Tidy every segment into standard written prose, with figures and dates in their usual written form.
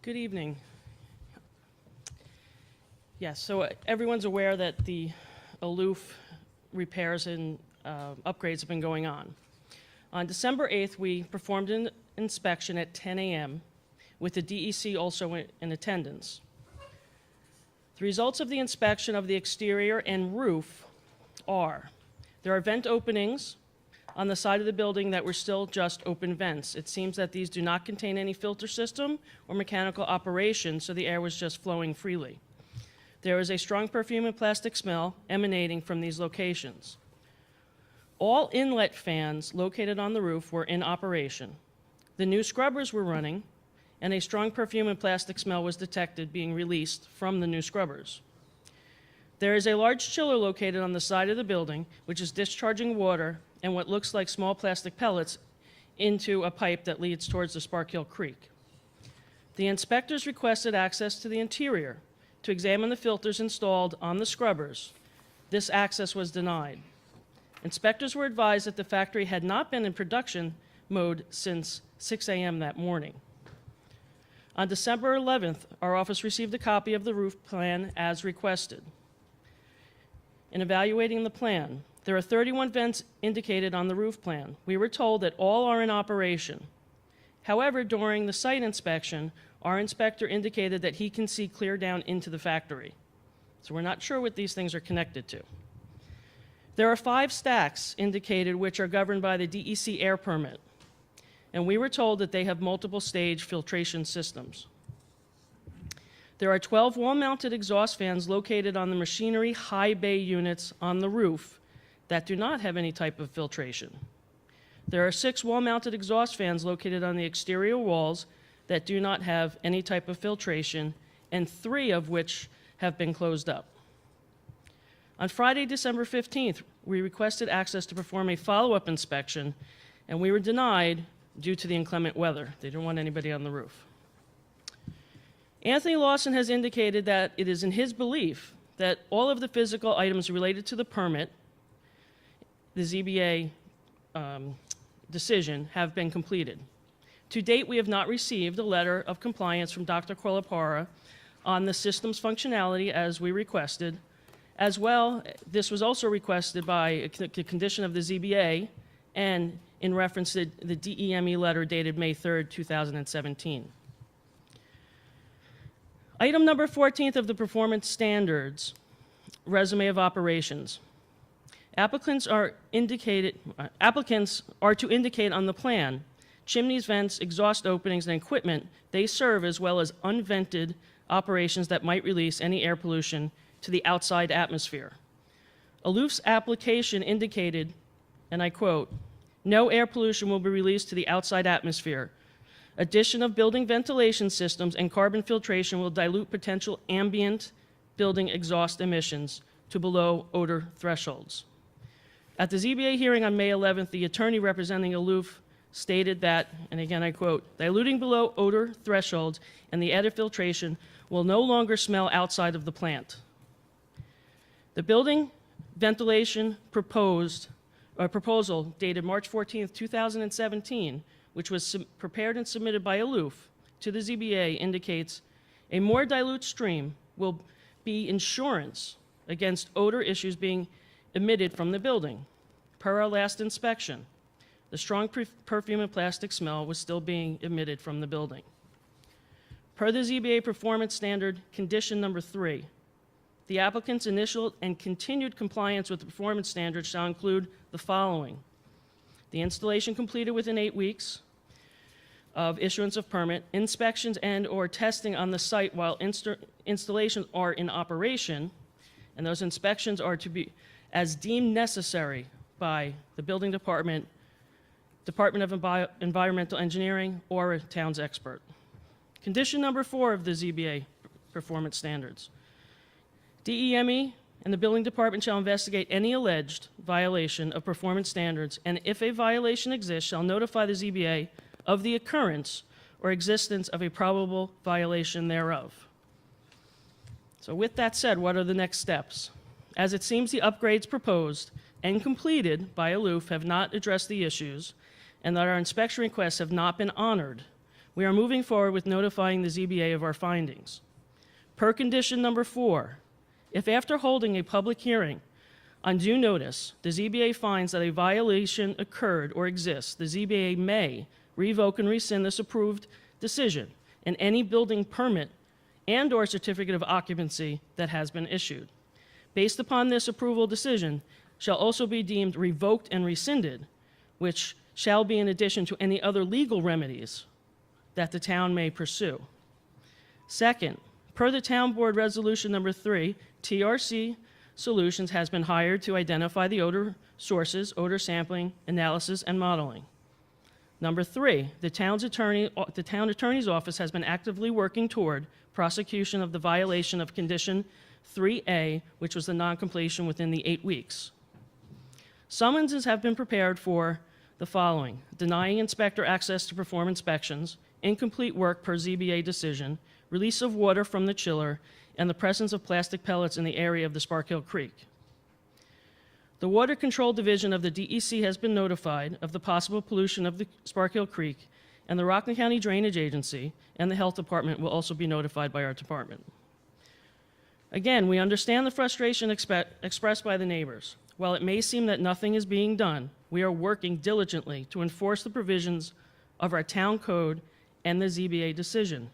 Good evening. Yes, so everyone's aware that the Aluf repairs and upgrades have been going on. On December 8th, we performed an inspection at 10 a.m. with the DEC also in attendance. The results of the inspection of the exterior and roof are: there are vent openings on the side of the building that were still just open vents. It seems that these do not contain any filter system or mechanical operation, so the air was just flowing freely. There is a strong perfume and plastic smell emanating from these locations. All inlet fans located on the roof were in operation. The new scrubbers were running, and a strong perfume and plastic smell was detected being released from the new scrubbers. There is a large chiller located on the side of the building, which is discharging water and what looks like small plastic pellets into a pipe that leads towards the Sparkhill Creek. The inspectors requested access to the interior to examine the filters installed on the scrubbers. This access was denied. Inspectors were advised that the factory had not been in production mode since 6 a.m. that morning. On December 11th, our office received a copy of the roof plan as requested. In evaluating the plan, there are 31 vents indicated on the roof plan. We were told that all are in operation. However, during the site inspection, our inspector indicated that he can see clear down into the factory. So we're not sure what these things are connected to. There are 5 stacks indicated which are governed by the DEC air permit, and we were told that they have multiple stage filtration systems. There are 12 wall-mounted exhaust fans located on the machinery high bay units on the roof that do not have any type of filtration. There are 6 wall-mounted exhaust fans located on the exterior walls that do not have any type of filtration, and 3 of which have been closed up. On Friday, December 15th, we requested access to perform a follow-up inspection, and we were denied due to the inclement weather. They didn't want anybody on the roof. Anthony Lawson has indicated that it is in his belief that all of the physical items related to the permit, the ZBA decision, have been completed. To date, we have not received a letter of compliance from Dr. Kolapara on the system's functionality as we requested. As well, this was also requested by a condition of the ZBA and in reference to the DEME letter dated May 3rd, 2017. Item number 14th of the performance standards, resume of operations. Applicants are to indicate on the plan chimneys, vents, exhaust openings, and equipment they serve, as well as unvented operations that might release any air pollution to the outside atmosphere. Aluf's application indicated, and I quote, "No air pollution will be released to the outside atmosphere. Addition of building ventilation systems and carbon filtration will dilute potential ambient building exhaust emissions to below odor thresholds." At the ZBA hearing on May 11th, the attorney representing Aluf stated that, and again I quote, "Diluting below odor thresholds and the added filtration will no longer smell outside of the plant." The building ventilation proposal dated March 14th, 2017, which was prepared and submitted by Aluf to the ZBA, indicates a more dilute stream will be insurance against odor issues being emitted from the building. Per our last inspection, the strong perfume and plastic smell was still being emitted from the building. Per the ZBA performance standard condition number 3, the applicant's initial and continued compliance with the performance standard shall include the following: the installation completed within 8 weeks of issuance of permit, inspections and/or testing on the site while installations are in operation, and those inspections are to be as deemed necessary by the building department, Department of Environmental Engineering, or a town's expert. Condition number 4 of the ZBA performance standards: DEME and the building department shall investigate any alleged violation of performance standards, and if a violation exists, shall notify the ZBA of the occurrence or existence of a probable violation thereof. So with that said, what are the next steps? As it seems the upgrades proposed and completed by Aluf have not addressed the issues, and that our inspection requests have not been honored, we are moving forward with notifying the ZBA of our findings. Per condition number 4, if after holding a public hearing on due notice, the ZBA finds that a violation occurred or exists, the ZBA may revoke and rescind this approved decision and any building permit and/or certificate of occupancy that has been issued. Based upon this approval decision, shall also be deemed revoked and rescinded, which shall be in addition to any other legal remedies that the town may pursue. Second, per the Town Board Resolution Number 3, TRC Solutions has been hired to identify the odor sources, odor sampling, analysis, and modeling. Number 3, the town attorney's office has been actively working toward prosecution of the violation of Condition 3A, which was the non-completion within the 8 weeks. Summonses have been prepared for the following: denying inspector access to perform inspections, incomplete work per ZBA decision, release of water from the chiller, and the presence of plastic pellets in the area of the Spark Hill Creek. The Water Control Division of the DEC has been notified of the possible pollution of the Spark Hill Creek, and the Rockland County Drainage Agency and the Health Department will also be notified by our department. Again, we understand the frustration expressed by the neighbors. While it may seem that nothing is being done, we are working diligently to enforce the provisions of our town code and the ZBA decision.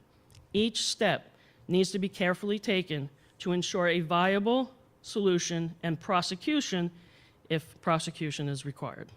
Each step needs to be carefully taken to ensure a viable solution and prosecution if prosecution is required.